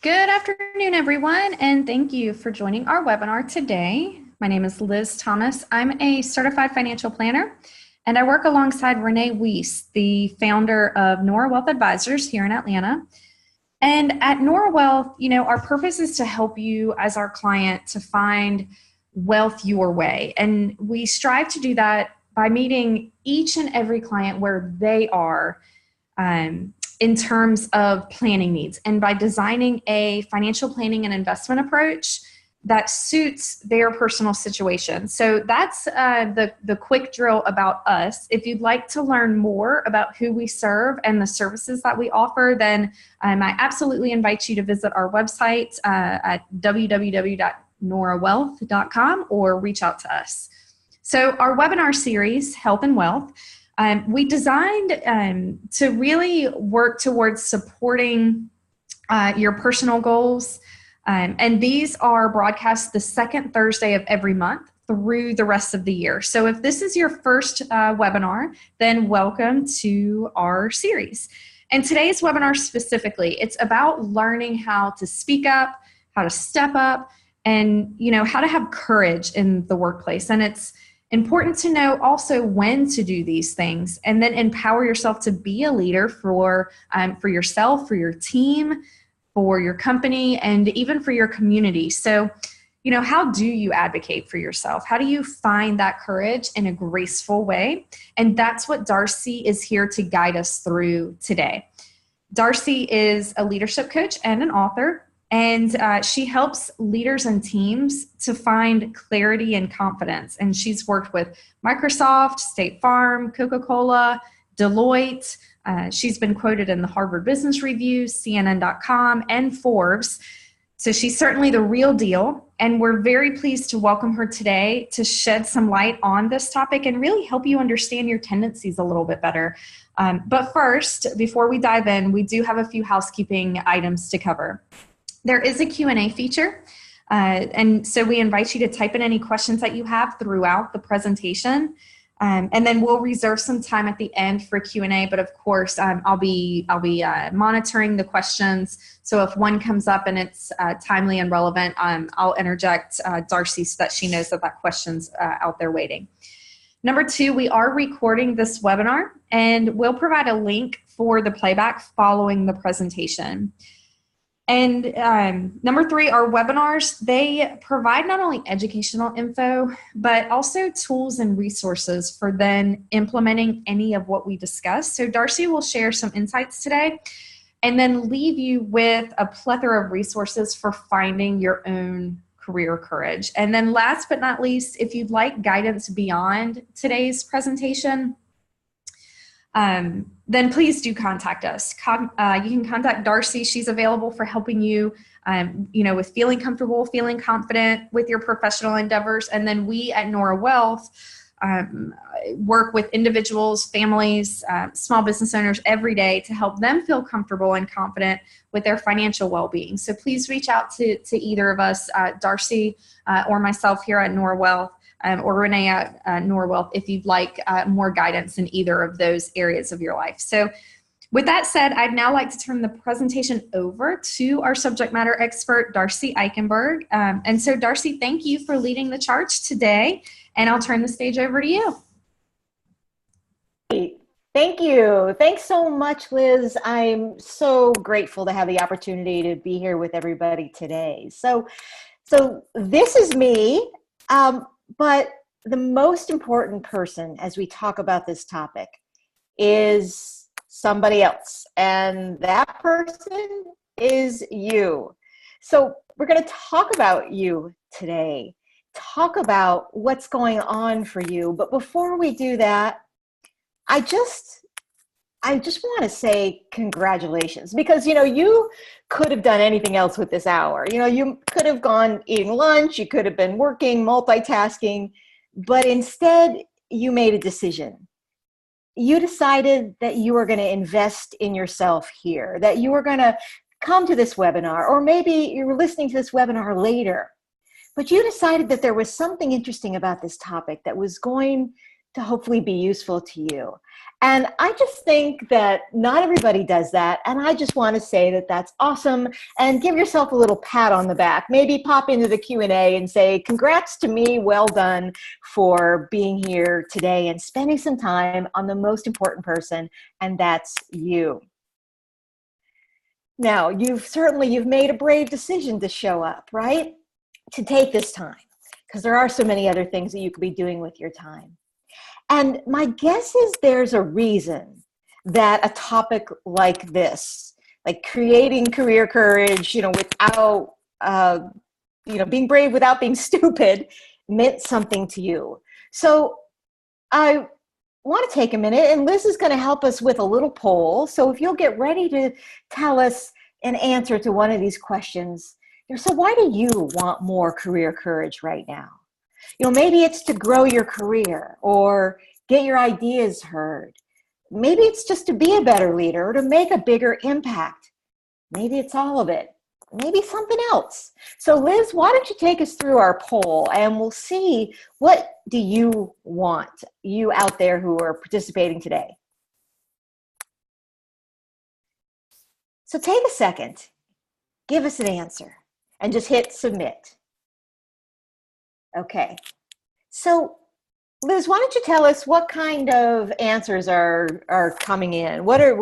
Good afternoon, everyone, and thank you for joining our webinar today. My name is Liz Thomas. I'm a certified financial planner, and I work alongside Renee Weiss, the founder of Nora Wealth Advisors here in Atlanta. And at Nora Wealth, our purpose is to help you as our client to find wealth your way. And we strive to do that by meeting each and every client where they are in terms of planning needs, and by designing a financial planning and investment approach that suits their personal situation. So that's the quick drill about us. If you'd like to learn more about who we serve and the services that we offer, then I absolutely invite you to visit our website at www.norawealth.com or reach out to us. So our webinar series, Health and Wealth, we designed to really work towards supporting your personal goals. And these are broadcast the second Thursday of every month through the rest of the year. So if this is your first webinar, then welcome to our series. And today's webinar specifically, it's about learning how to speak up, how to step up, and how to have courage in the workplace. And it's important to know also when to do these things, and then empower yourself to be a leader for yourself, for your team, for your company, and even for your community. So, how do you advocate for yourself? How do you find that courage in a graceful way? And that's what Darcy is here to guide us through today. Darcy is a leadership coach and an author, and she helps leaders and teams to find clarity and confidence. And she's worked with Microsoft, State Farm, Coca-Cola, Deloitte. She's been quoted in the Harvard Business Review, CNN.com, and Forbes. So she's certainly the real deal. And we're very pleased to welcome her today to shed some light on this topic and really help you understand your tendencies a little bit better. But first, before we dive in, we do have a few housekeeping items to cover. There is a Q&A feature, and so we invite you to type in any questions that you have throughout the presentation, and then we'll reserve some time at the end for Q&A. But of course, I'll be monitoring the questions. So if one comes up and it's timely and relevant, I'll interject Darcy so that she knows that question's out there waiting. Number two, we are recording this webinar, and we'll provide a link for the playback following the presentation. And number three, our webinars, they provide not only educational info, but also tools and resources for then implementing any of what we discuss. So Darcy will share some insights today and then leave you with a plethora of resources for finding your own career courage. And then last but not least, if you'd like guidance beyond today's presentation, then please do contact us. You can contact Darcy. She's available for helping you, with feeling comfortable, feeling confident with your professional endeavors. And then we at Nora Wealth work with individuals, families, small business owners every day to help them feel comfortable and confident with their financial well-being. So please reach out to either of us, Darcy or myself here at Nora Wealth. Or Renee at Nora Wealth if you'd like more guidance in either of those areas of your life. So with that said, I'd now like to turn the presentation over to our subject matter expert, Darcy Eikenberg. And so Darcy, thank you for leading the charge today, and I'll turn the stage over to you. Thank you. Thanks so much, Liz. I'm so grateful to have the opportunity to be here with everybody today. So this is me. But the most important person as we talk about this topic is somebody else, and that person is you. So we're going to talk about you today, talk about what's going on for you. But before we do that, I just want to say congratulations, because, you could have done anything else with this hour. You could have gone eating lunch, you could have been working, multitasking, but instead you made a decision. You decided that you were going to invest in yourself here, that you were going to come to this webinar, or maybe you were listening to this webinar later, but you decided that there was something interesting about this topic that was going to hopefully be useful to you. And I just think that not everybody does that. And I just want to say that that's awesome. And give yourself a little pat on the back. Maybe pop into the Q&A and say, congrats to me, well done for being here today and spending some time on the most important person, and that's you. Now, you've made a brave decision to show up, right? To take this time, because there are so many other things that you could be doing with your time. And my guess is there's a reason that a topic like this, like creating career courage, without, being brave without being stupid, meant something to you. So I want to take a minute, and Liz is going to help us with a little poll. So if you'll get ready to tell us an answer to one of these questions, so why do you want more career courage right now? Maybe it's to grow your career or get your ideas heard. Maybe it's just to be a better leader or to make a bigger impact. Maybe it's all of it. Maybe something else. So Liz, why don't you take us through our poll and we'll see, what do you want, you out there who are participating today? So take a second, give us an answer, and just hit submit. Okay. So Liz, why don't you tell us what kind of answers are coming in? What are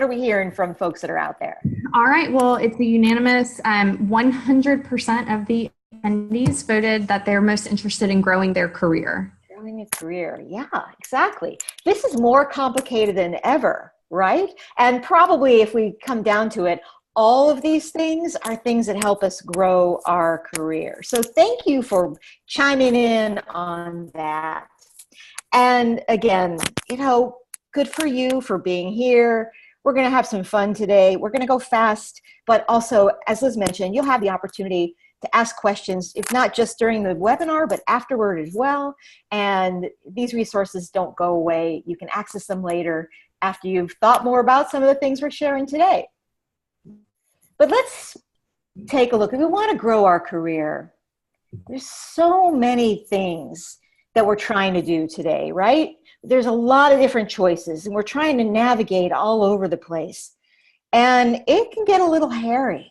we hearing from folks that are out there? All right. Well, it's a unanimous 100% of the attendees voted that they're most interested in growing their career. Growing a career. Yeah, exactly. This is more complicated than ever, right? And probably if we come down to it, all of these things are things that help us grow our career. So thank you for chiming in on that. And again, good for you for being here. We're going to have some fun today. We're going to go fast, but also, as Liz mentioned, you'll have the opportunity to ask questions, if not just during the webinar, but afterward as well. And these resources don't go away. You can access them later after you've thought more about some of the things we're sharing today. But let's take a look. If we want to grow our career, there's so many things that we're trying to do today, right? There's a lot of different choices, and we're trying to navigate all over the place. And it can get a little hairy.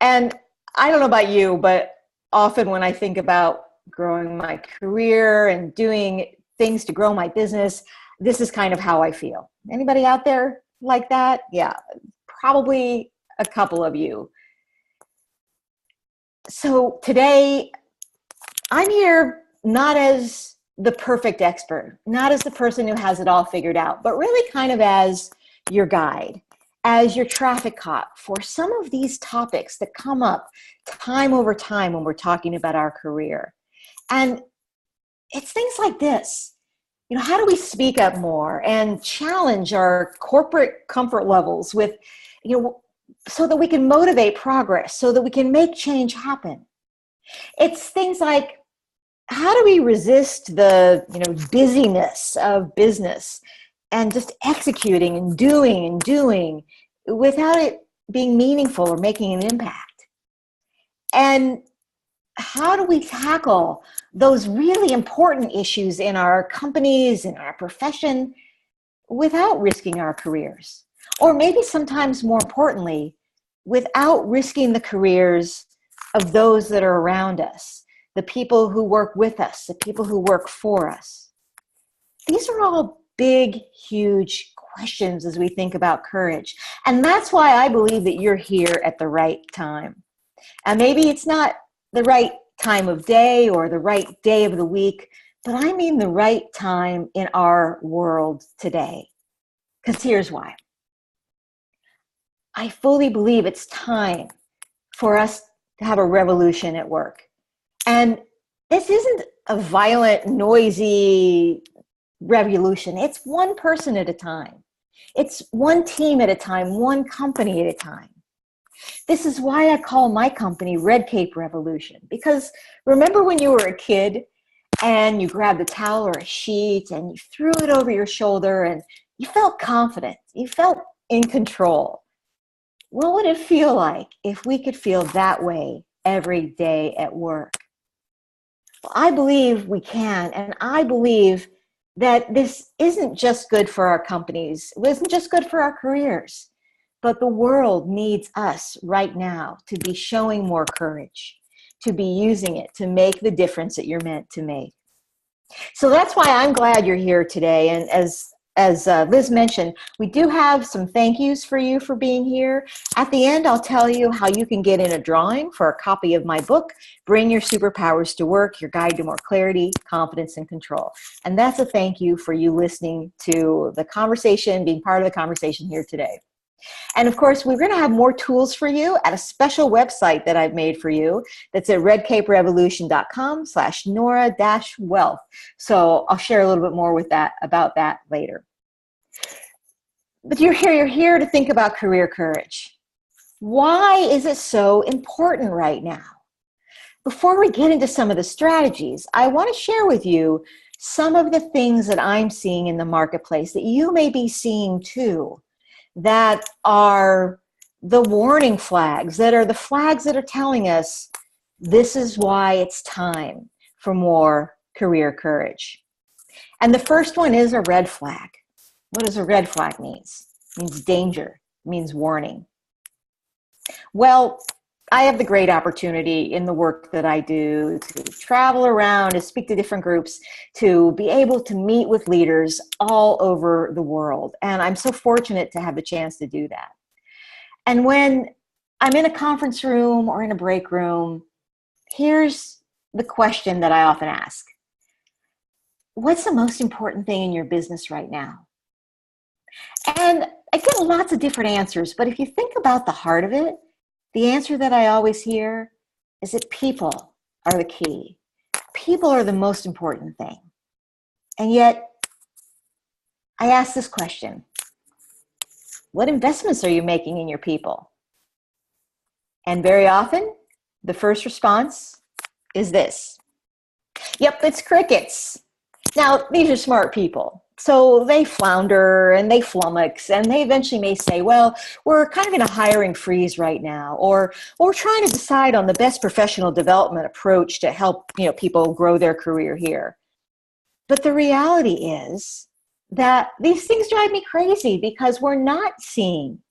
And I don't know about you, but often when I think about growing my career and doing things to grow my business, this is kind of how I feel. Anybody out there like that? Yeah, probably a couple of you. So today, I'm here not as the perfect expert, not as the person who has it all figured out, but really kind of as your guide, as your traffic cop for some of these topics that come up time over time when we're talking about our career. And it's things like this. How do we speak up more and challenge our corporate comfort levels with, so that we can motivate progress, so that we can make change happen? It's things like, how do we resist the busyness of business and just executing and doing without it being meaningful or making an impact? And how do we tackle those really important issues in our companies, in our profession, without risking our careers? Or maybe sometimes more importantly, without risking the careers of those that are around us, the people who work with us, the people who work for us. These are all big, huge questions as we think about courage. And that's why I believe that you're here at the right time. And maybe it's not the right time of day or the right day of the week, but I mean the right time in our world today. Because here's why. I fully believe it's time for us to have a revolution at work. And this isn't a violent, noisy revolution. It's one person at a time. It's one team at a time, one company at a time. This is why I call my company Red Cape Revolution. Because remember when you were a kid and you grabbed a towel or a sheet and you threw it over your shoulder and you felt confident, you felt in control? What would it feel like if we could feel that way every day at work? Well, I believe we can, and I believe that this isn't just good for our companies, it isn't just good for our careers, but the world needs us right now to be showing more courage, to be using it to make the difference that you're meant to make. So that's why I'm glad you're here today. And as Liz mentioned, we do have some thank yous for you for being here. At the end, I'll tell you how you can get in a drawing for a copy of my book, Bring Your Superpowers to Work, Your Guide to More Clarity, Confidence, and Control. And that's a thank you for you listening to the conversation, being part of the conversation here today. And of course, we're going to have more tools for you at a special website that I've made for you. That's at redcaperevolution.com/Nora-wealth. So I'll share a little bit more about that later. But you're here to think about career courage. Why is it so important right now? Before we get into some of the strategies, I want to share with you some of the things that I'm seeing in the marketplace that you may be seeing too, that are the warning flags, that are the flags that are telling us this is why it's time for more career courage. And the first one is a red flag. What does a red flag mean? It means danger, it means warning. Well, I have the great opportunity in the work that I do to travel around, to speak to different groups, to be able to meet with leaders all over the world. And I'm so fortunate to have the chance to do that. And when I'm in a conference room or in a break room, here's the question that I often ask. What's the most important thing in your business right now? And I get lots of different answers, but if you think about the heart of it, the answer that I always hear is that people are the key. People are the most important thing. And yet, I ask this question: what investments are you making in your people? And very often, the first response is this: yep, it's crickets. Now, these are smart people. So they flounder and they flummox, and they eventually may say, well, we're kind of in a hiring freeze right now, or we're trying to decide on the best professional development approach to help people grow their career here. But the reality is that these things drive me crazy because we're not seeing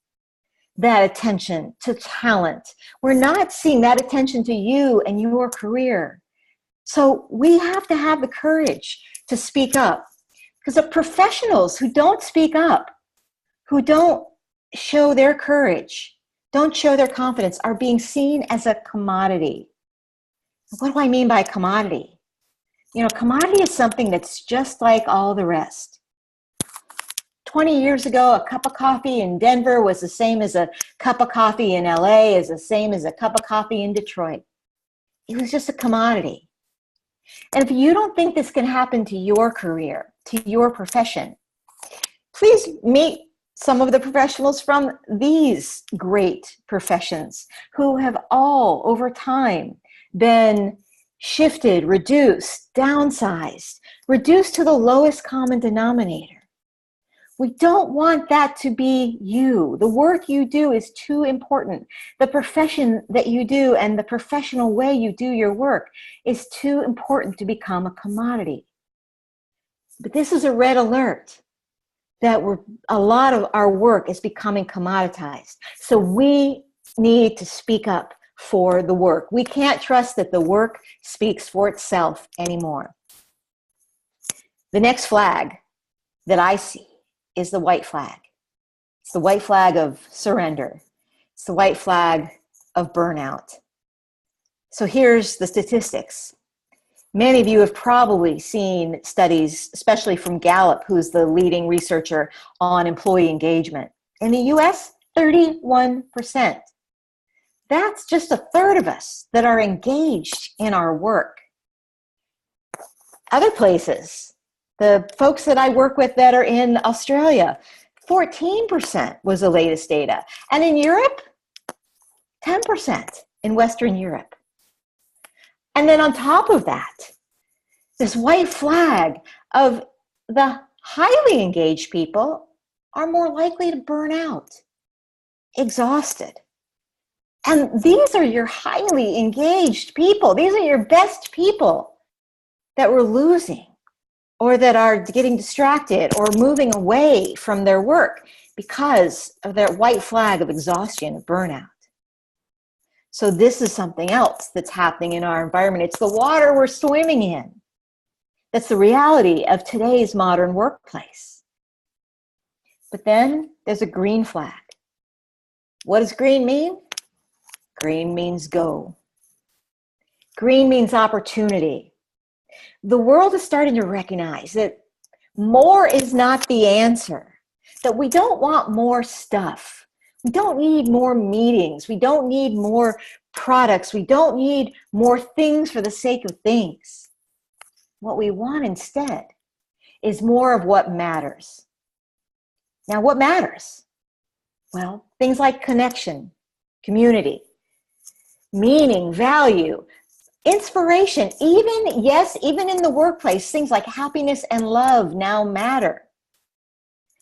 that attention to talent. We're not seeing that attention to you and your career. So we have to have the courage to speak up. Because the professionals who don't speak up, who don't show their courage, don't show their confidence, are being seen as a commodity. What do I mean by commodity? Commodity is something that's just like all the rest. 20 years ago, a cup of coffee in Denver was the same as a cup of coffee in LA, is the same as a cup of coffee in Detroit. It was just a commodity. And if you don't think this can happen to your career, to your profession, please meet some of the professionals from these great professions who have all, over time, been shifted, reduced, downsized, reduced to the lowest common denominator. We don't want that to be you. The work you do is too important. The profession that you do and the professional way you do your work is too important to become a commodity. But this is a red alert that a lot of our work is becoming commoditized. So we need to speak up for the work. We can't trust that the work speaks for itself anymore. The next flag that I see is the white flag. It's the white flag of surrender. It's the white flag of burnout. So here's the statistics. Many of you have probably seen studies, especially from Gallup, who's the leading researcher on employee engagement. In the US, 31%. That's just a third of us that are engaged in our work. Other places, the folks that I work with that are in Australia, 14% was the latest data. And in Europe, 10% in Western Europe. And then on top of that, this white flag of the highly engaged people are more likely to burn out, exhausted. And these are your highly engaged people. These are your best people that we're losing or that are getting distracted or moving away from their work because of that white flag of exhaustion, of burnout. So this is something else that's happening in our environment. It's the water we're swimming in. That's the reality of today's modern workplace. But then there's a green flag. What does green mean? Green means go. Green means opportunity. The world is starting to recognize that more is not the answer, that we don't want more stuff. We don't need more meetings. We don't need more products. We don't need more things for the sake of things. What we want instead is more of what matters. Now, what matters? Well, things like connection, community, meaning, value, inspiration, even in the workplace, things like happiness and love now matter.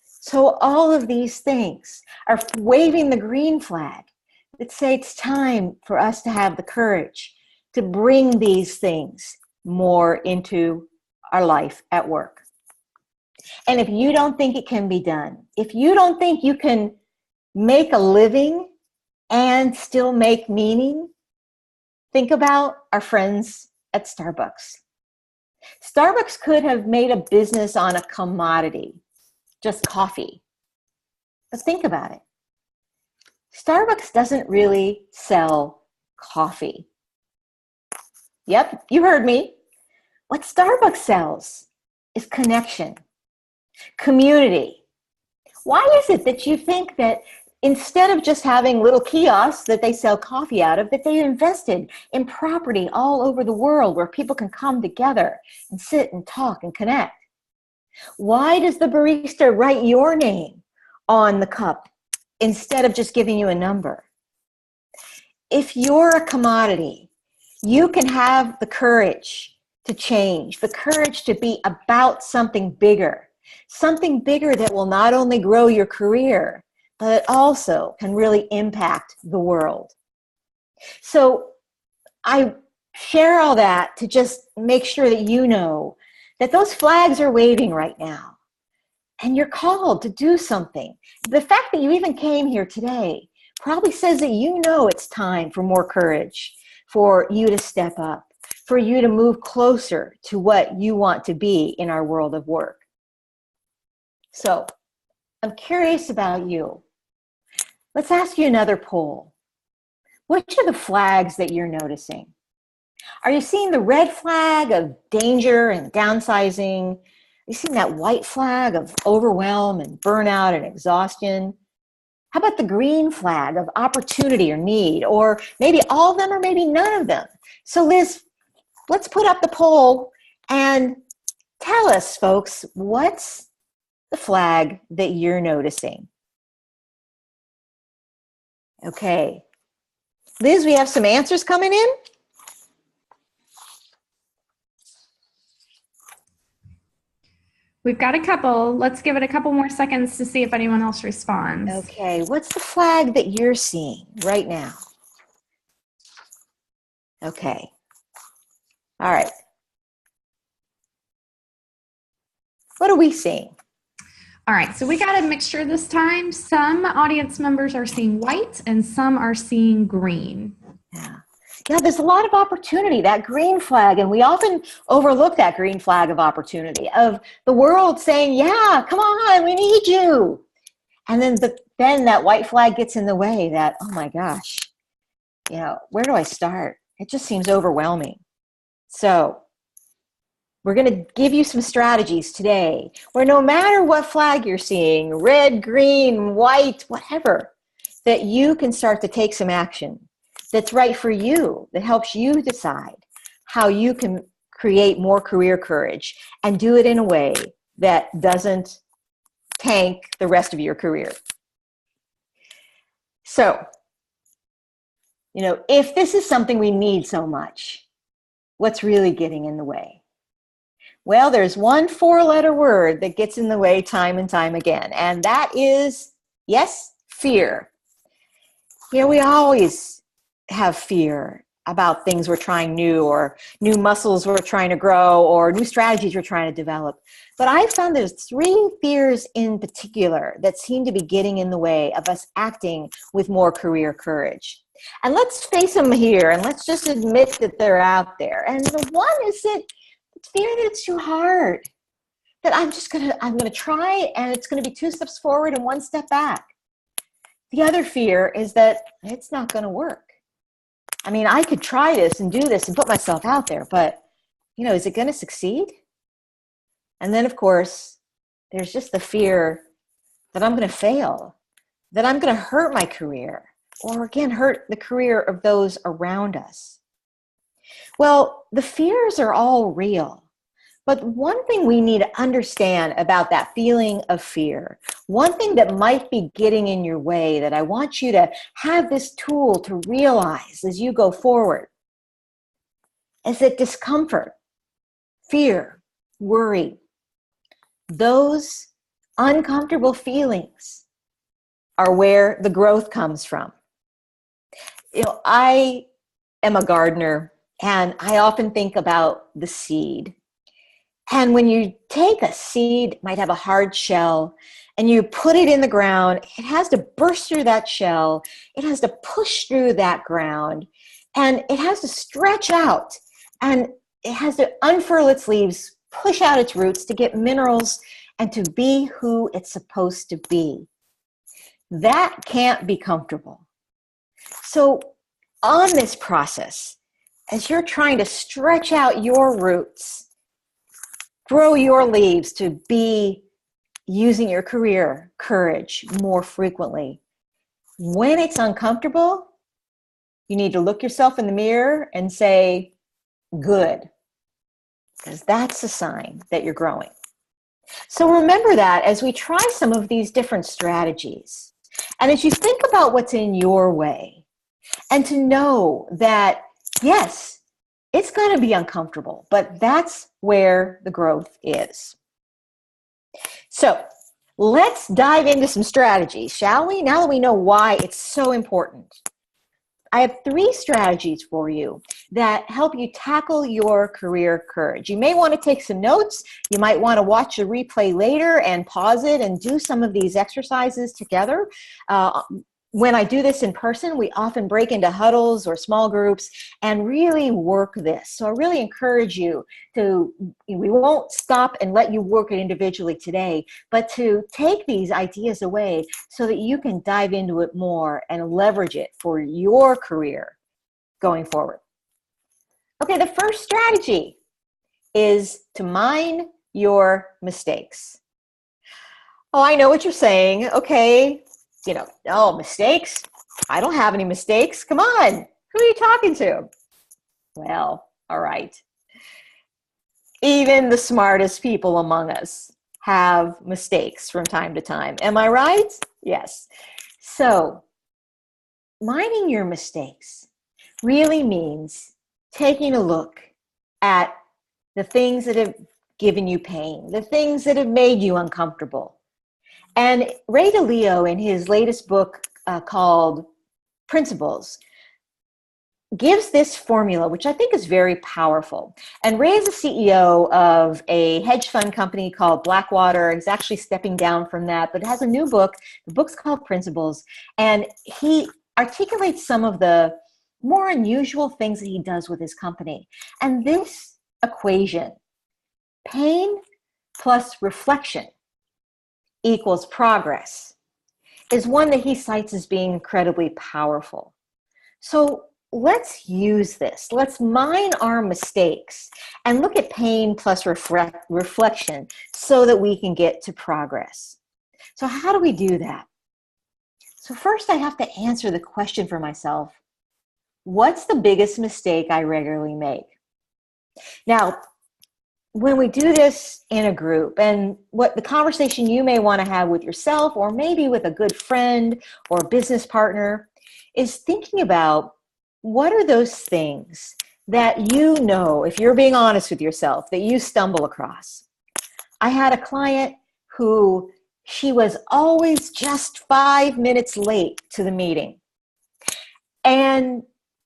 So all of these things are waving the green flag that say it's time for us to have the courage to bring these things more into our life at work. And if you don't think it can be done, if you don't think you can make a living and still make meaning, think about our friends at Starbucks. Starbucks could have made a business on a commodity, just coffee. But think about it. Starbucks doesn't really sell coffee. Yep, you heard me. What Starbucks sells is connection, community. Why is it that you think that instead of just having little kiosks that they sell coffee out of, that they invested in property all over the world where people can come together and sit and talk and connect? Why does the barista write your name on the cup instead of just giving you a number? If you're a commodity, you can have the courage to change, the courage to be about something bigger that will not only grow your career, but it also can really impact the world. So I share all that to just make sure that you know that those flags are waving right now. And you're called to do something. The fact that you even came here today probably says that you know it's time for more courage, for you to step up, for you to move closer to what you want to be in our world of work. So I'm curious about you. Let's ask you another poll. Which are the flags that you're noticing? Are you seeing the red flag of danger and downsizing? Are you seeing that white flag of overwhelm and burnout and exhaustion? How about the green flag of opportunity or need? Or maybe all of them or maybe none of them. So Liz, let's put up the poll and tell us, folks, what's the flag that you're noticing? Okay. Liz, we have some answers coming in. We've got a couple. Let's give it a couple more seconds to see if anyone else responds. Okay, what's the flag that you're seeing right now? Okay. All right. What are we seeing? All right, so we got a mixture this time. Some audience members are seeing white and some are seeing green. Yeah, there's a lot of opportunity, that green flag, and we often overlook that green flag of opportunity, of the world saying, yeah, come on, we need you. And then that white flag gets in the way that, oh my gosh, where do I start? It just seems overwhelming. So we're going to give you some strategies today where no matter what flag you're seeing, red, green, white, whatever, that you can start to take some action that's right for you, that helps you decide how you can create more career courage and do it in a way that doesn't tank the rest of your career. So, if this is something we need so much, what's really getting in the way? Well, there's one 4-letter word that gets in the way time and time again, and that is, yes, fear. We always have fear. about things we're trying new, or new muscles we're trying to grow, or new strategies we're trying to develop. But I found there's 3 fears in particular that seem to be getting in the way of us acting with more career courage. And let's face them here, and let's just admit that they're out there. And the one is that it's fear that it's too hard, that I'm gonna try, and it's gonna be 2 steps forward and 1 step back. The other fear is that it's not gonna work. I mean, I could try this and do this and put myself out there, but, is it going to succeed? And then, of course, there's just the fear that I'm going to fail, that I'm going to hurt my career, or again, hurt the career of those around us. Well, the fears are all real. But one thing we need to understand about that feeling of fear, one thing that might be getting in your way, that I want you to have this tool to realize as you go forward, is that discomfort, fear, worry, those uncomfortable feelings are where the growth comes from. I am a gardener, and I often think about the seed. And when you take a seed, it might have a hard shell, and you put it in the ground, it has to burst through that shell, it has to push through that ground, and it has to stretch out, and it has to unfurl its leaves, push out its roots to get minerals and to be who it's supposed to be. That can't be comfortable. So on this process, as you're trying to stretch out your roots, grow your leaves to be using your career courage more frequently, when it's uncomfortable, you need to look yourself in the mirror and say, good, because that's a sign that you're growing. So remember that as we try some of these different strategies, and as you think about what's in your way, and to know that, yes, it's going to be uncomfortable, but that's where the growth is. So let's dive into some strategies, shall we? Now that we know why it's so important. I have 3 strategies for you that help you tackle your career courage. You may want to take some notes. You might want to watch a replay later and pause it and do some of these exercises together. When I do this in person, we often break into huddles or small groups and really work this. So I really encourage you we won't stop and let you work it individually today, but to take these ideas away so that you can dive into it more and leverage it for your career going forward. Okay, the first strategy is to mind your mistakes. Oh, I know what you're saying. Okay. Oh, mistakes? I don't have any mistakes. Come on. Who are you talking to? Well, all right. Even the smartest people among us have mistakes from time to time. Am I right? Yes. So, minding your mistakes really means taking a look at the things that have given you pain, the things that have made you uncomfortable. And Ray DeLeo, in his latest book called Principles, gives this formula, which I think is very powerful. And Ray is the CEO of a hedge fund company called Blackwater. He's actually stepping down from that, but has a new book. The book's called Principles. And he articulates some of the more unusual things that he does with his company. And this equation, pain plus reflection equals progress, is one that he cites as being incredibly powerful. So let's use this. Let's mine our mistakes and look at pain plus reflection so that we can get to progress. So how do we do that? So first I have to answer the question for myself, what's the biggest mistake I regularly make? Now, when we do this in a group, and what the conversation you may want to have with yourself or maybe with a good friend or business partner is thinking about what are those things that if you're being honest with yourself, that you stumble across. I had a client who she was always just 5 minutes late to the meeting. And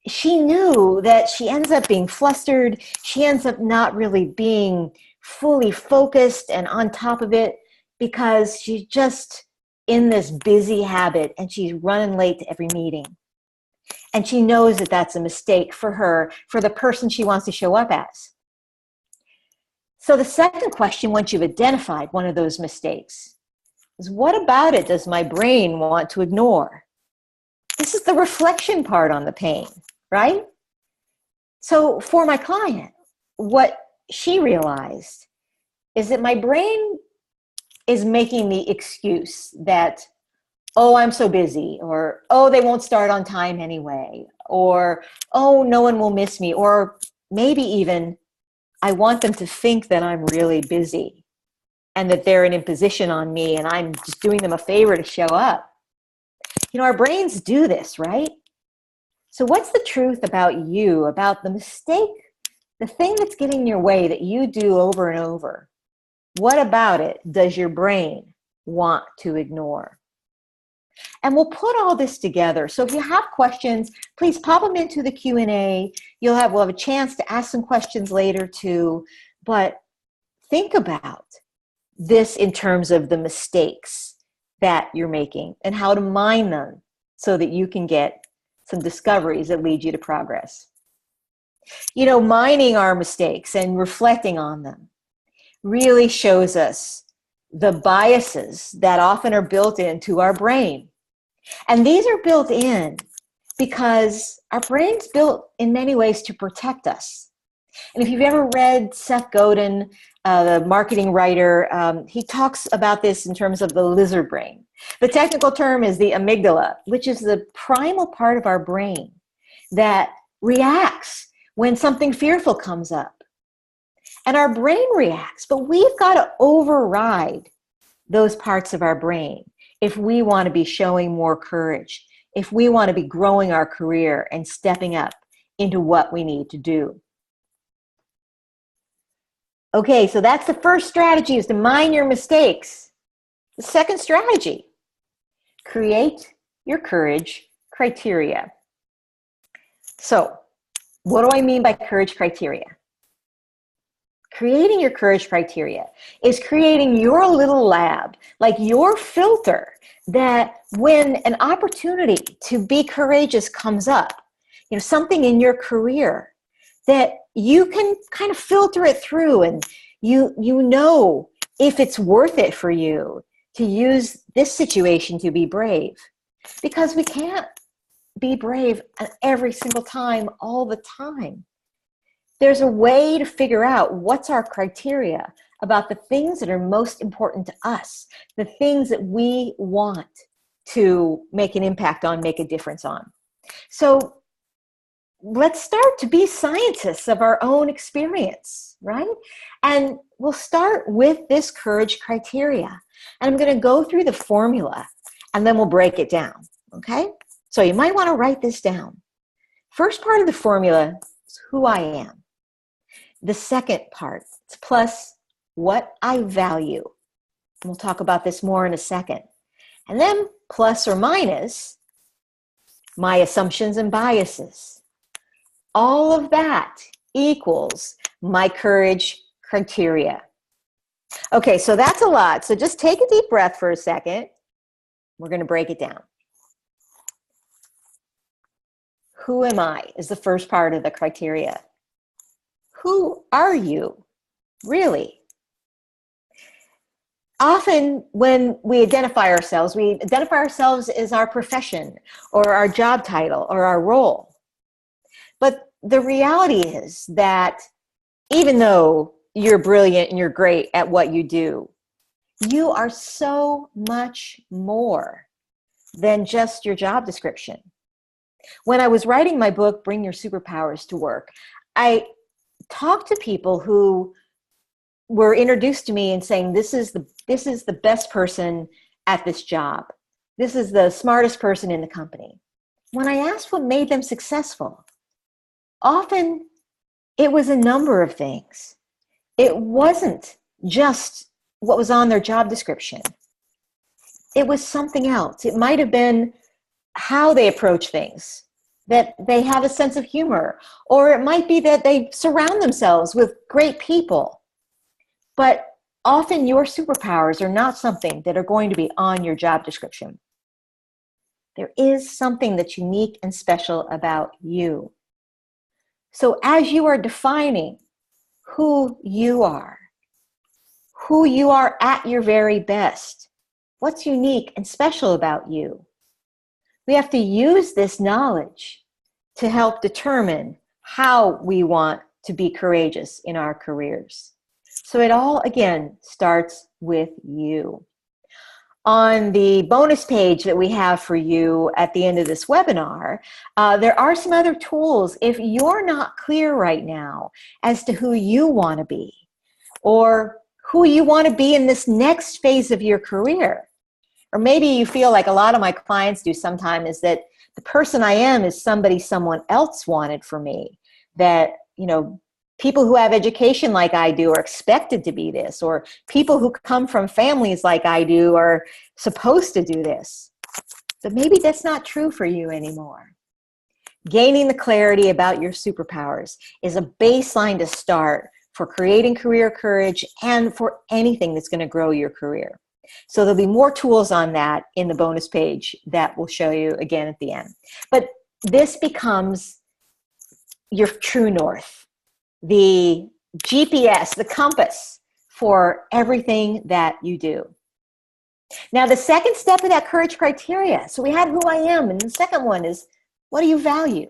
she knew that she ends up being flustered. She ends up not really being fully focused and on top of it because she's just in this busy habit and she's running late to every meeting. And she knows that that's a mistake for her, for the person she wants to show up as. So the second question, once you've identified one of those mistakes, is what about it does my brain want to ignore? This is the reflection part on the pain, right? So for my client, what she realized is that my brain is making the excuse that, oh, I'm so busy, or, oh, they won't start on time anyway, or, oh, no one will miss me, or maybe even, I want them to think that I'm really busy and that they're an imposition on me and I'm just doing them a favor to show up. You know, our brains do this, right? So what's the truth about you, about the mistake, the thing that's getting in your way that you do over and over? What about it does your brain want to ignore? And we'll put all this together. So if you have questions, please pop them into the Q&A. We'll have a chance to ask some questions later too. But think about this in terms of the mistakes that you're making and how to mine them so that you can get some discoveries that lead you to progress. You know, mining our mistakes and reflecting on them really shows us the biases that often are built into our brain. And these are built in because our brain's built in many ways to protect us. And if you've ever read Seth Godin, the marketing writer, he talks about this in terms of the lizard brain. The technical term is the amygdala, which is the primal part of our brain that reacts when something fearful comes up. And our brain reacts, but we've got to override those parts of our brain if we want to be showing more courage, if we want to be growing our career and stepping up into what we need to do. Okay, so that's the first strategy, is to mine your mistakes. The second strategy, create your courage criteria. So, what do I mean by courage criteria? Creating your courage criteria is creating your little lab, like your filter, that when an opportunity to be courageous comes up, you know, something in your career, that you can kind of filter it through and you know if it's worth it for you to use this situation to be brave. Because we can't be brave every single time, all the time. There's a way to figure out what's our criteria about the things that are most important to us, the things that we want to make an impact on, make a difference on. So let's start to be scientists of our own experience, right? And we'll start with this courage criteria. And I'm going to go through the formula and then we'll break it down, okay? So you might want to write this down. First part of the formula is who I am. The second part is plus what I value. We'll talk about this more in a second. And then plus or minus my assumptions and biases. All of that equals my courage criteria. Okay, so that's a lot. So just take a deep breath for a second. We're going to break it down. Who am I is the first part of the criteria. Who are you, really? Often when we identify ourselves as our profession or our job title or our role. But the reality is that even though you're brilliant and you're great at what you do, you are so much more than just your job description. When I was writing my book, Bring Your Superpowers to Work, I talked to people who were introduced to me and saying, this is the best person at this job. This is the smartest person in the company. When I asked what made them successful, often it was a number of things. It wasn't just what was on their job description. It was something else. It might have been how they approach things, that they have a sense of humor, or it might be that they surround themselves with great people. But often your superpowers are not something that are going to be on your job description. There is something that's unique and special about you. So as you are defining who you are at your very best, what's unique and special about you, we have to use this knowledge to help determine how we want to be courageous in our careers. So it all, again, starts with you. On the bonus page that we have for you at the end of this webinar, there are some other tools if you're not clear right now as to who you want to be or who you want to be in this next phase of your career. Or maybe you feel like a lot of my clients do sometimes, is that the person I am is somebody someone else wanted for me. That, people who have education like I do are expected to be this, or people who come from families like I do are supposed to do this. But maybe that's not true for you anymore. Gaining the clarity about your superpowers is a baseline to start for creating career courage and for anything that's going to grow your career. So there'll be more tools on that in the bonus page that we'll show you again at the end. But this becomes your true north, the GPS, the compass for everything that you do. Now, the second step of that courage criteria, so we had who I am, and the second one is, what do you value?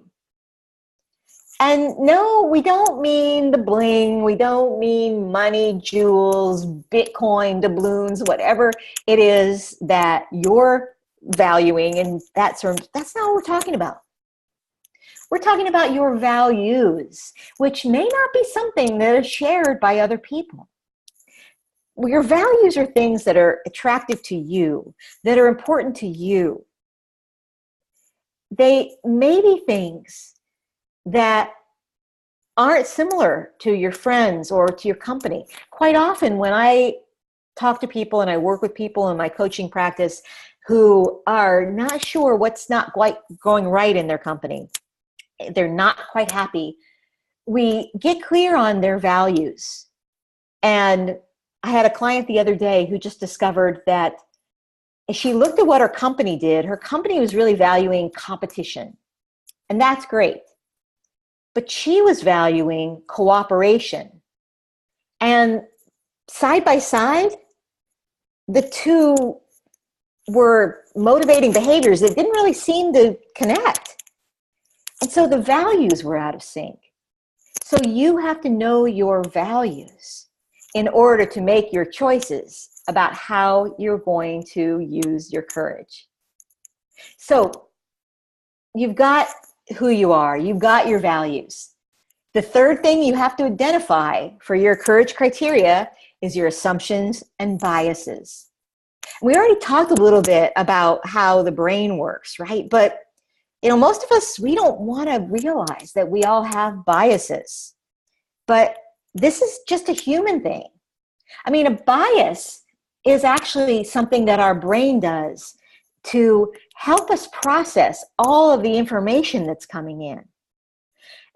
And no, we don't mean the bling, we don't mean money, jewels, Bitcoin, doubloons, whatever it is that you're valuing in that term. That's not what we're talking about. We're talking about your values, which may not be something that is shared by other people. Your values are things that are attractive to you, that are important to you. They may be things that aren't similar to your friends or to your company. Quite often when I talk to people and I work with people in my coaching practice who are not sure what's not quite going right in their company, they're not quite happy, we get clear on their values. And I had a client the other day who just discovered that as she looked at what her company did, her company was really valuing competition. And that's great. But she was valuing cooperation. And side by side, the two were motivating behaviors that didn't really seem to connect. And so the values were out of sync. So you have to know your values in order to make your choices about how you're going to use your courage. So you've got who you are, you've got your values. The third thing you have to identify for your courage criteria is your assumptions and biases. We already talked a little bit about how the brain works, right? But most of us, we don't want to realize that we all have biases. But this is just a human thing. I mean, a bias is actually something that our brain does to help us process all of the information that's coming in.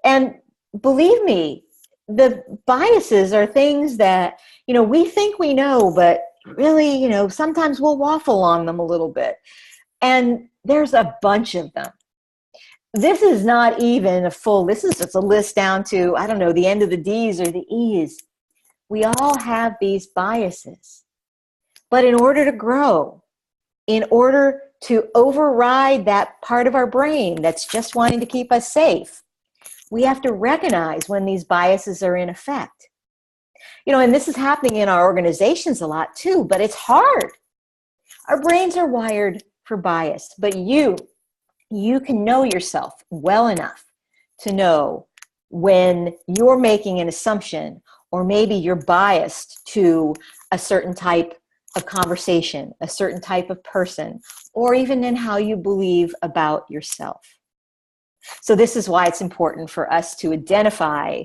And believe me, the biases are things that, we think we know, but really, sometimes we'll waffle on them a little bit. And there's a bunch of them. This is not even a full, this is just a list down to, the end of the D's or the E's. We all have these biases. But in order to grow, in order to override that part of our brain that's just wanting to keep us safe, we have to recognize when these biases are in effect. And this is happening in our organizations a lot too, but it's hard. Our brains are wired for bias, but you can know yourself well enough to know when you're making an assumption, or maybe you're biased to a certain type of conversation, a certain type of person, or even in how you believe about yourself. So this is why it's important for us to identify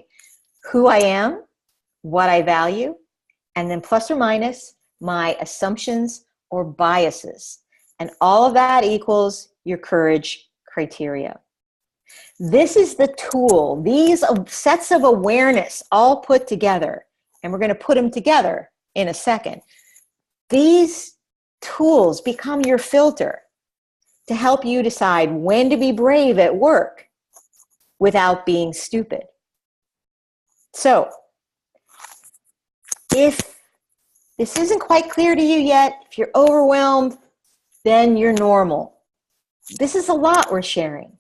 who I am, what I value, and then plus or minus my assumptions or biases. And all of that equals your courage criteria. This is the tool, these sets of awareness all put together, and we're going to put them together in a second. These tools become your filter to help you decide when to be brave at work without being stupid. So, if this isn't quite clear to you yet, if you're overwhelmed, then you're normal. This is a lot we're sharing.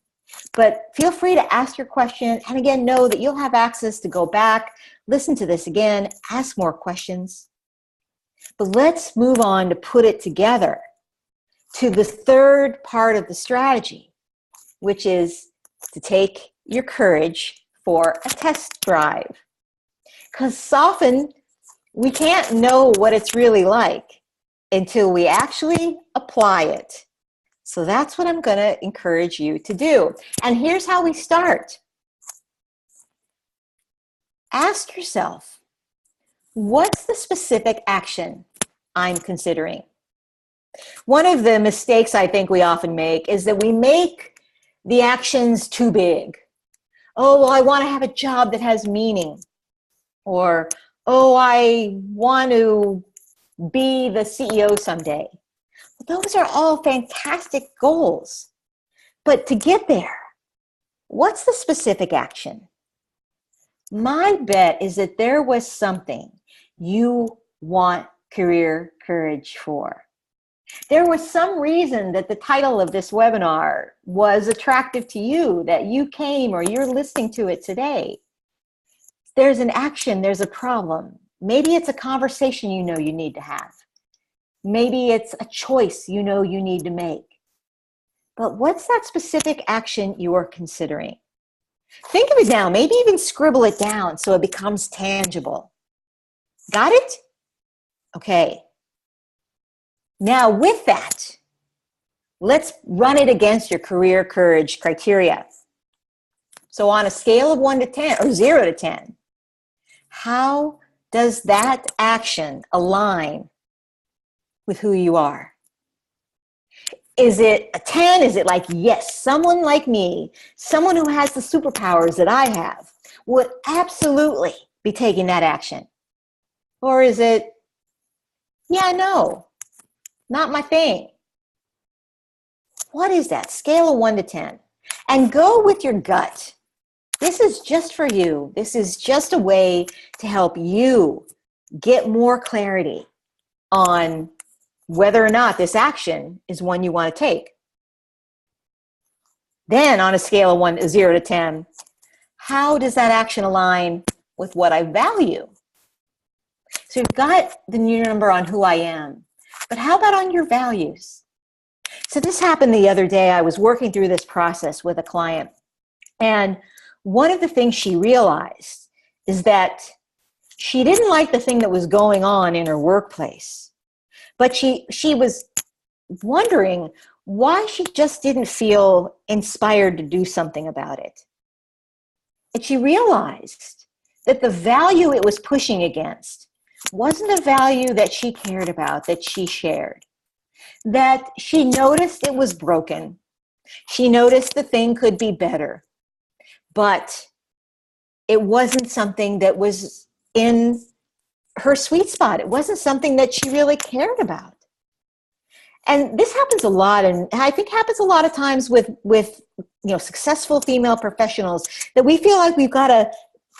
But feel free to ask your question. And again, know that you'll have access to go back, listen to this again, ask more questions. But let's move on to put it together to the third part of the strategy, which is to take your courage for a test drive. Because often we can't know what it's really like until we actually apply it. So that's what I'm going to encourage you to do. And here's how we start. Ask yourself, what's the specific action I'm considering? One of the mistakes I think we often make is that we make the actions too big. Oh, well, I want to have a job that has meaning. Or, oh, I want to be the CEO someday. Those are all fantastic goals. But to get there, what's the specific action? My bet is that there was something you want career courage for. There was some reason that the title of this webinar was attractive to you, that you came or you're listening to it today. There's an action, there's a problem. Maybe it's a conversation you know you need to have. Maybe it's a choice you know you need to make. But what's that specific action you are considering? Think of it now. Maybe even scribble it down so it becomes tangible. Got it? Okay. Now with that, let's run it against your career courage criteria. So on a scale of 1 to 10 or 0 to 10, how does that action align with who you are? Is it a 10? Is it like, yes, someone like me, someone who has the superpowers that I have, would absolutely be taking that action? Or is it, yeah, no, not my thing? What is that? Scale of 1 to 10. And go with your gut. This is just for you. This is just a way to help you get more clarity on whether or not this action is one you want to take. Then on a scale of 0 to 10, how does that action align with what I value? So you've got the new number on who I am, but how about on your values? So this happened the other day. I was working through this process with a client, and one of the things she realized is that she didn't like the thing that was going on in her workplace. But she was wondering why she just didn't feel inspired to do something about it. And she realized that the value it was pushing against wasn't a value that she cared about, that she shared. That she noticed it was broken. She noticed the thing could be better. But it wasn't something that was in her sweet spot. It wasn't something that she really cared about. And this happens a lot, and I think happens a lot of times with successful female professionals, that we feel like we've got to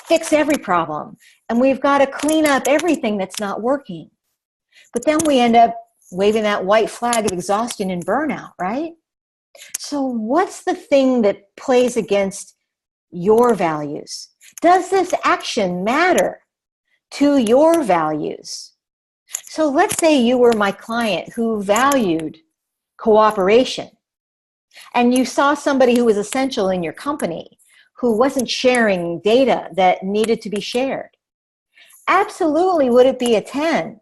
fix every problem and we've got to clean up everything that's not working. But then we end up waving that white flag of exhaustion and burnout, right? So what's the thing that plays against your values? Does this action matter to your values? So let's say you were my client who valued cooperation, and you saw somebody who was essential in your company who wasn't sharing data that needed to be shared. Absolutely, would it be a 10?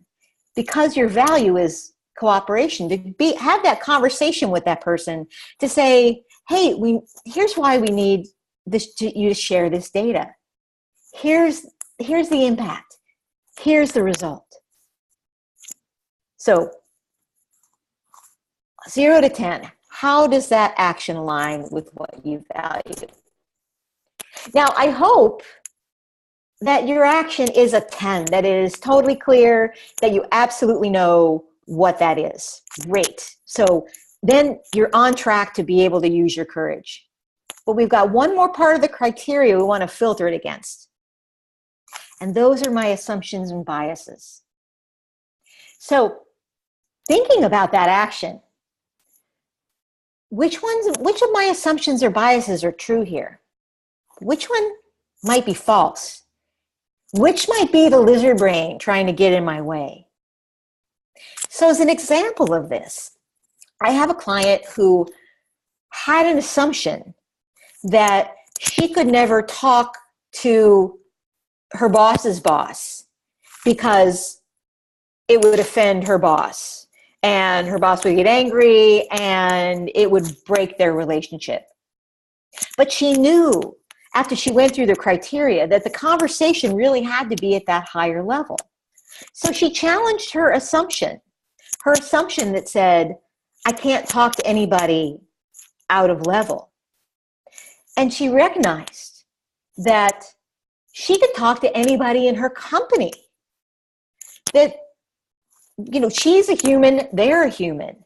Because your value is cooperation, to have that conversation with that person to say, hey, here's why we need you to share this data. Here's the impact. Here's the result. So 0 to 10, how does that action align with what you value? Now, I hope that your action is a 10, that it is totally clear, that you absolutely know what that is. Great. So then you're on track to be able to use your courage. But we've got one more part of the criteria we want to filter it against. And those are my assumptions and biases. So thinking about that action, which of my assumptions or biases are true here? Which one might be false? Which might be the lizard brain trying to get in my way? So as an example of this, I have a client who had an assumption that she could never talk to her boss's boss because it would offend her boss, and her boss would get angry and it would break their relationship. But she knew after she went through the criteria that the conversation really had to be at that higher level. So she challenged her assumption that said, I can't talk to anybody out of level. And she recognized that she could talk to anybody in her company. That, you know, she's a human, they're a human.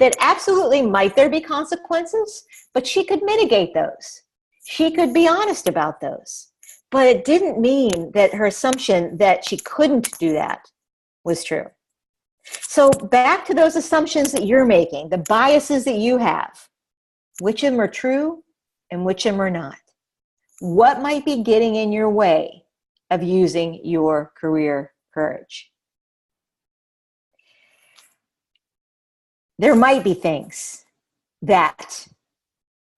That absolutely might there be consequences, but she could mitigate those. She could be honest about those. But it didn't mean that her assumption that she couldn't do that was true. So back to those assumptions that you're making, the biases that you have, which of them are true and which of them are not? What might be getting in your way of using your career courage? There might be things that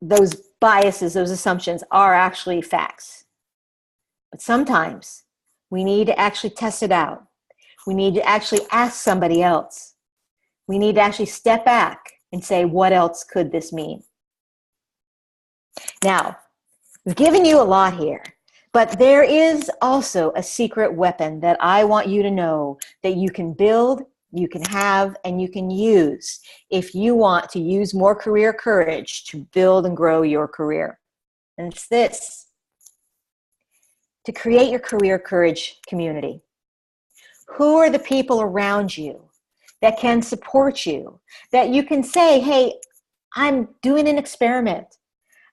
those biases, those assumptions are actually facts. But sometimes we need to actually test it out. We need to actually ask somebody else. We need to actually step back and say, what else could this mean? Now, we've given you a lot here, but there is also a secret weapon that I want you to know that you can build, you can have, and you can use if you want to use more career courage to build and grow your career. And it's this: to create your career courage community. Who are the people around you that can support you, that you can say, hey, I'm doing an experiment.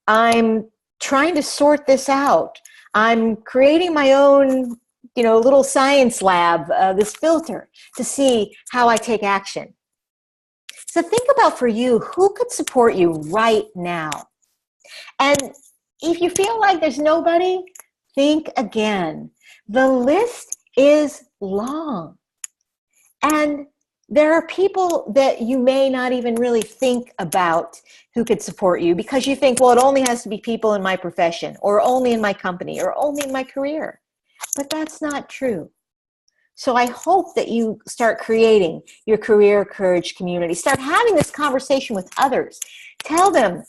I'm trying to sort this out. I'm creating my own, little science lab, this filter to see how I take action. So think about, for you, who could support you right now? And if you feel like there's nobody, think again. The list is long. And there are people that you may not even really think about who could support you because you think, well, it only has to be people in my profession, or only in my company, or only in my career. But that's not true. So I hope that you start creating your career courage community. Start having this conversation with others. Tell them,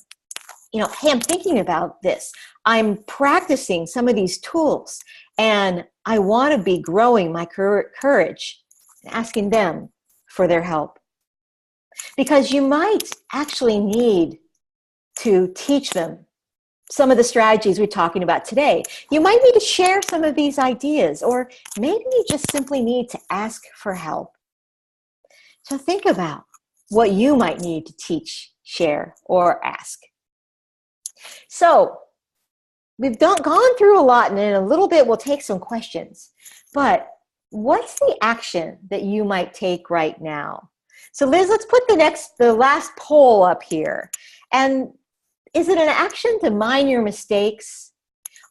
hey, I'm thinking about this. I'm practicing some of these tools, and I want to be growing my courage, and asking them for their help. Because you might actually need to teach them some of the strategies we're talking about today. You might need to share some of these ideas, or maybe you just simply need to ask for help. So think about what you might need to teach, share, or ask. So we've gone through a lot, and in a little bit we'll take some questions. But what's the action that you might take right now? So Liz, let's put the last poll up here. And is it an action to mind your mistakes,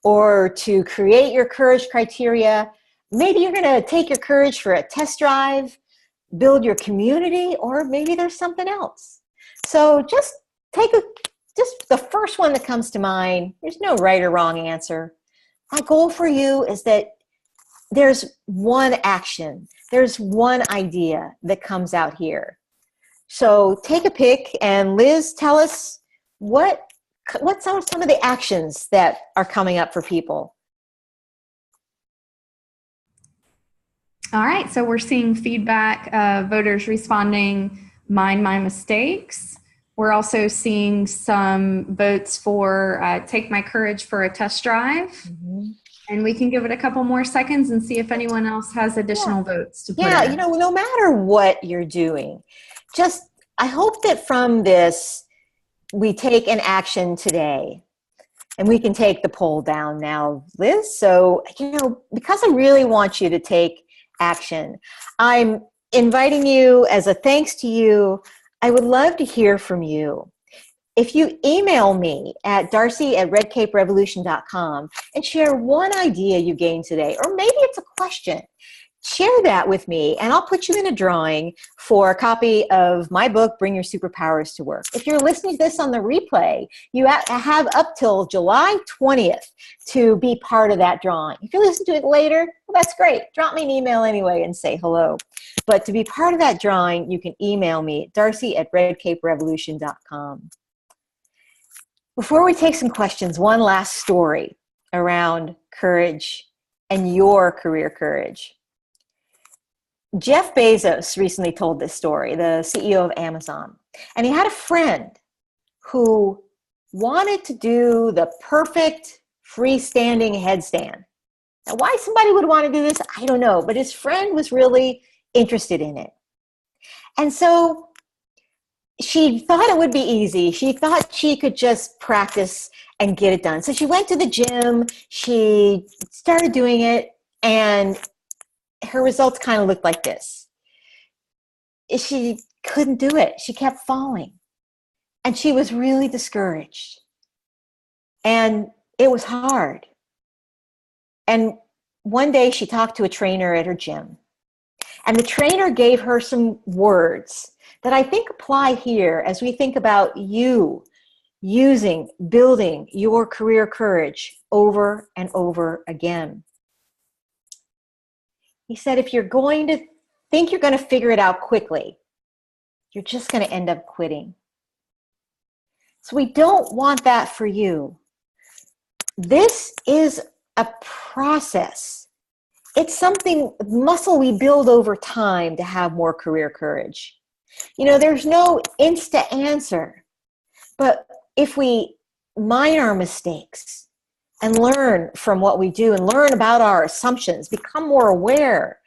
or to create your courage criteria? Maybe you're going to take your courage for a test drive, build your community, or maybe there's something else. So just the first one that comes to mind. There's no right or wrong answer. My goal for you is that there's one action, there's one idea that comes out here. So take a pick, and Liz, tell us what some of the actions that are coming up for people. All right, so we're seeing feedback, voters responding, mind my mistakes. We're also seeing some votes for Take My Courage for a Test Drive. Mm-hmm. And we can give it a couple more seconds and see if anyone else has additional votes to put in. No matter what you're doing, I hope that from this, we take an action today. And we can take the poll down now, Liz. So, because I really want you to take action, I'm inviting you as a thanks to you. I would love to hear from you. If you email me at darcy@redcaperevolution.com and share one idea you gained today, or maybe it's a question, share that with me and I'll put you in a drawing for a copy of my book, Bring Your Superpowers to Work. If you're listening to this on the replay, you have up till July 20th to be part of that drawing. If you listen to it later, well, that's great. Drop me an email anyway and say hello. But to be part of that drawing, you can email me at darcy@redcaperevolution.com. Before we take some questions, one last story around courage and your career courage. Jeff Bezos recently told this story, the CEO of Amazon. And he had a friend who wanted to do the perfect freestanding headstand. Now, why somebody would want to do this, I don't know. But his friend was really interested in it. And so she thought it would be easy. She thought she could just practice and get it done. So she went to the gym. She started doing it. And her results kind of looked like this. She couldn't do it. She kept falling. And she was really discouraged. And it was hard. And one day she talked to a trainer at her gym. And the trainer gave her some words that I think apply here as we think about you building your career courage over and over again. He said, if you're going to think you're going to figure it out quickly, you're just going to end up quitting. So we don't want that for you. This is a process. It's something, muscle we build over time to have more career courage. There's no instant answer. But if we mind our mistakes, and learn from what we do and learn about our assumptions, become more aware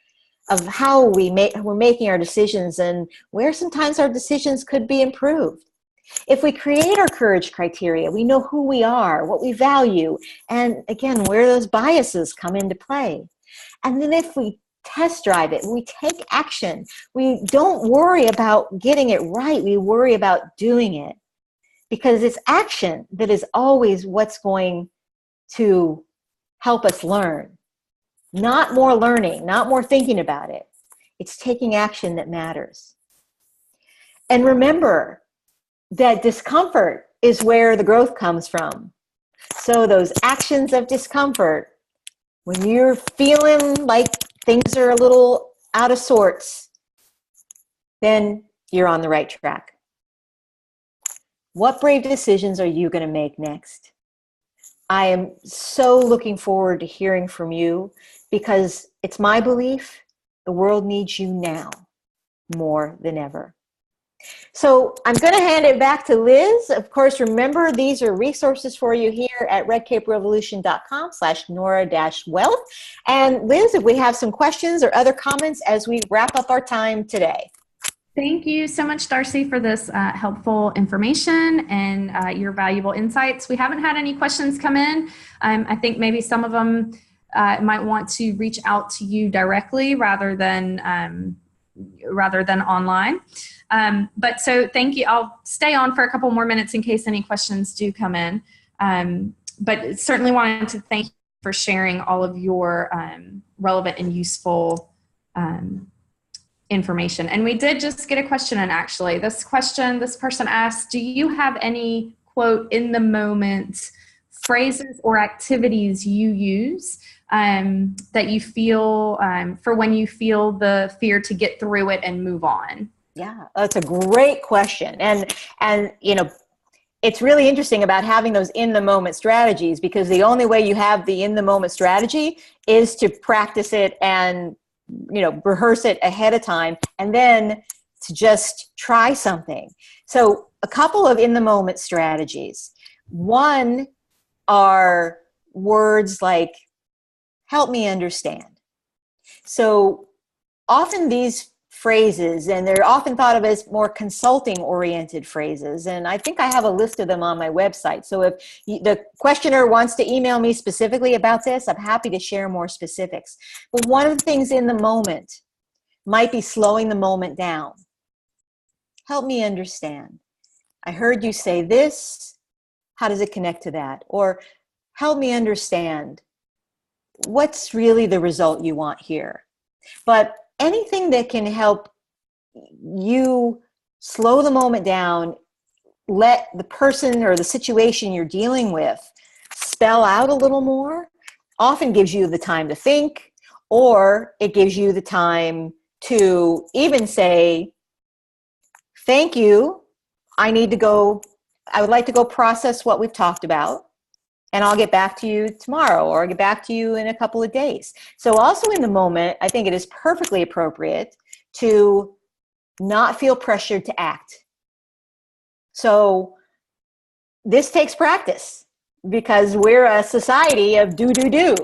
of how we're making our decisions and where sometimes our decisions could be improved. If we create our courage criteria, we know who we are, what we value, and again, where those biases come into play. And then if we test drive it, we take action, we don't worry about getting it right, we worry about doing it. Because it's action that is always what's going to help us learn. Not more learning, not more thinking about it. It's taking action that matters. And remember that discomfort is where the growth comes from. So those actions of discomfort, when you're feeling like things are a little out of sorts, then you're on the right track. What brave decisions are you going to make next? I am so looking forward to hearing from you because it's my belief the world needs you now more than ever. So I'm going to hand it back to Liz. Of course, remember, these are resources for you here at redcaperevolution.com/Nora-Wealth. And Liz, if we have some questions or other comments as we wrap up our time today. Thank you so much, Darcy, for this helpful information and your valuable insights. We haven't had any questions come in. I think maybe some of them might want to reach out to you directly rather than online. But so thank you. I'll stay on for a couple more minutes in case any questions do come in. But certainly wanted to thank you for sharing all of your relevant and useful information. And we did just get a question in, actually. This person asked, do you have any, quote, in the moment phrases or activities you use that you feel for when you feel the fear to get through it and move on? Yeah, that's a great question. And it's really interesting about having those in the moment strategies, because the only way you have the in the moment strategy is to practice it and rehearse it ahead of time, and then to just try something. So a couple of in the moment strategies. One are words like, help me understand. So often these phrases, and they're often thought of as more consulting oriented phrases, and I think I have a list of them on my website. So if the questioner wants to email me specifically about this, I'm happy to share more specifics. But one of the things in the moment might be slowing the moment down. Help me understand. I heard you say this. How does it connect to that? Or help me understand. What's really the result you want here? But anything that can help you slow the moment down, let the person or the situation you're dealing with spell out a little more, often gives you the time to think, or it gives you the time to even say, thank you, I would like to go process what we've talked about, and I'll get back to you tomorrow, or I'll get back to you in a couple of days. So also in the moment, I think it is perfectly appropriate to not feel pressured to act. So this takes practice because we're a society of do.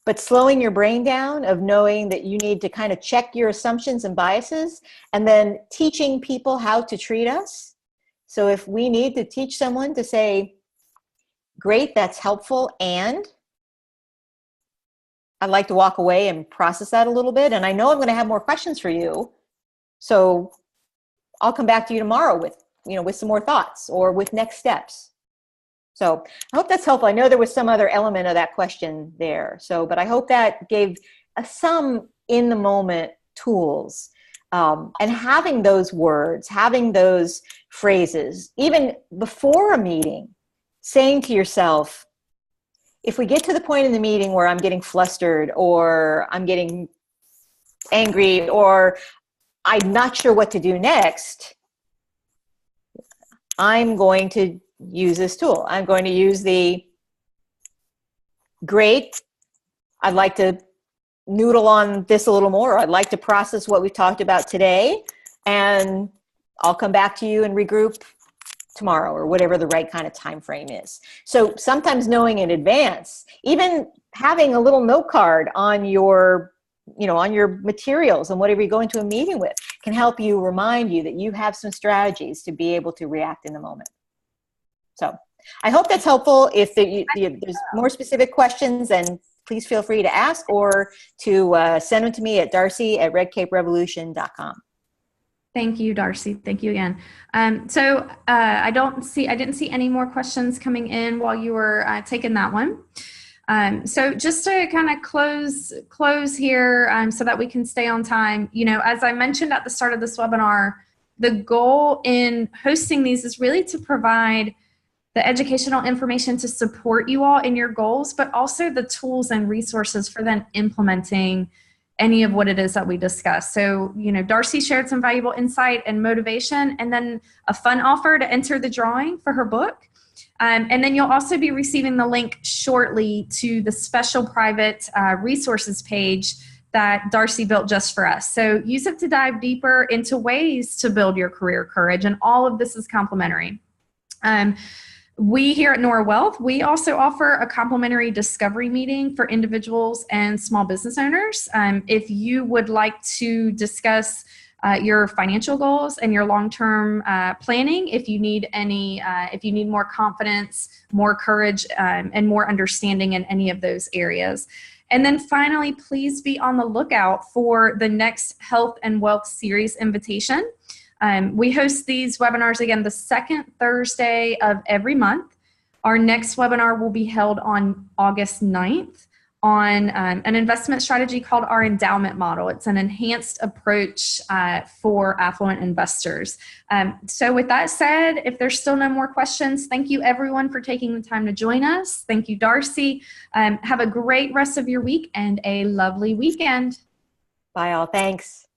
But slowing your brain down, of knowing that you need to kind of check your assumptions and biases, and then teaching people how to treat us. So if we need to teach someone to say, great, that's helpful, and I'd like to walk away and process that a little bit, and I know I'm going to have more questions for you, so I'll come back to you tomorrow with some more thoughts or with next steps. So I hope that's helpful. I know there was some other element of that question there, but I hope that gave some in the moment tools, and having those words, having those phrases, even before a meeting, saying to yourself, if we get to the point in the meeting where I'm getting flustered, or I'm getting angry, or I'm not sure what to do next, I'm going to use this tool. I'm going to use the great, I'd like to noodle on this a little more, or I'd like to process what we talked about today, and I'll come back to you and regroup tomorrow, or whatever the right kind of time frame is. So sometimes knowing in advance, even having a little note card on your materials and whatever you go into a meeting with, can help you, remind you that you have some strategies to be able to react in the moment. So I hope that's helpful. If there's more specific questions, then please feel free to ask, or to send them to me at darcy@redcaperevolution.com. Thank you, Darcy. Thank you again. So I didn't see any more questions coming in while you were taking that one. So just to kind of close here, so that we can stay on time, as I mentioned at the start of this webinar, the goal in hosting these is really to provide the educational information to support you all in your goals, but also the tools and resources for then implementing any of what it is that we discuss. So, Darcy shared some valuable insight and motivation, and then a fun offer to enter the drawing for her book. And then you'll also be receiving the link shortly to the special private resources page that Darcy built just for us. So use it to dive deeper into ways to build your career courage, and all of this is complimentary. We here at Nora Wealth, we also offer a complimentary discovery meeting for individuals and small business owners. If you would like to discuss your financial goals and your long-term planning, if you need more confidence, more courage, and more understanding in any of those areas. And then finally, please be on the lookout for the next Health and Wealth Series invitation. We host these webinars again the second Thursday of every month. Our next webinar will be held on August 9th on an investment strategy called our endowment model. It's an enhanced approach for affluent investors. So with that said, if there's still no more questions, thank you everyone for taking the time to join us. Thank you, Darcy. Have a great rest of your week and a lovely weekend. Bye all. Thanks.